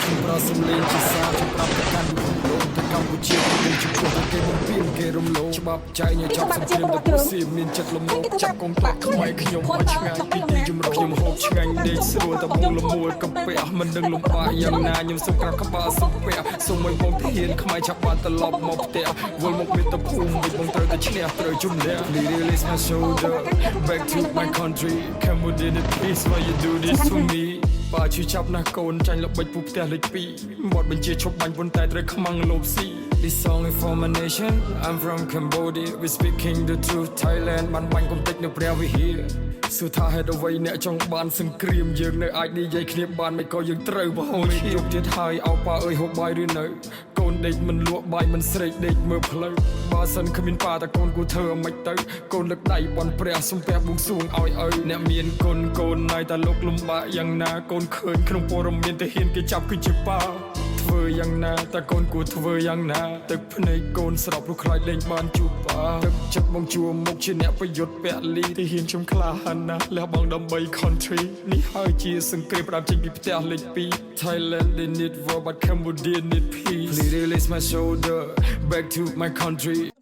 ប្រសំលេងជាសារចំប្រាប់ទៅកាន់ពិភពលោកទៅកម្ពុជាទៅចំពោះគេបំពេញគេរំលោភច្បាប់ចែកញ៉ាំចាប់សង្គ្រាមទៅពុសៀមមានចិត្តលំលោភចាប់កងទ័ពខ្មែរខ្ញុំឲ្យឆ្ងាយពីទីជំរកខ្ញុំហូបឆ្ងាញ់ដេកស្រួលតែបងលមួលកំពះមិនដឹងលំបាកយ៉ាងណាខ្ញុំសុំក្រាបក្បាលសុំពះសូមឲ្យបងធានខ្មែរចាប់បានត្រឡប់មកផ្ទះវល់មកមាតុភូមិមិនបងត្រូវតែឈ្នះត្រូវជំនះ Release my shoulder back to my country come within the peace why you do this to me បើឈឺចាប់ណាស់កូនចាញ់ល្បិចពូផ្ទះលេខ2មាត់បញ្ជាឈប់បាញ់ប៉ុន្តែត្រូវខ្មាំងលោបស៊ី This song is for my nation I'm from Cambodia we speaking the truth Thailand បានបាញ់កំទេចនៅព្រះវិហារសួរថាហេតុអ្វីអ្នកចង់បានសង្គ្រាមយើងនៅអាចនិយាយគ្នាបានមិនក៏យើងត្រូវបហូរឈាមជប់ទៀតហើយអោប៉ាអើយហូបបាយឬនៅកូនដេកមិនលក់បាយមិនស្រេកដេកមើលផ្លូវបើសិនគ្មានប៉ាតកូនគូធ្វើមិនទៅកូនលើកដៃបន់ព្រះសំពះបួងសួងឲ្យអ្នកមានកូនហើយតែលោកលំបាកយ៉ាងណាកូនឃើញក្នុងព័ត៌មានទៅហ៊ានគេចាប់គឺជាប៉ាធ្វើយ៉ាងណាតែកូនគួរធ្វើយ៉ាងណាទឹកភ្នែកកូនស្របព្រោះខ្លាចលេងបានជួបប៉ាទឹកចិត្តបងជួមុខជាអ្នកប្រយុទ្ធពលីទីហ៊ានខ្ញុំក្លាហានណាស់លះបង់ដើម្បី country នេះហើយជាសង្គ្រាមផ្ដើមចេញពីផ្ទះលេខ2 Thailand they need war but Cambodia need peace Please release my shoulder back to my country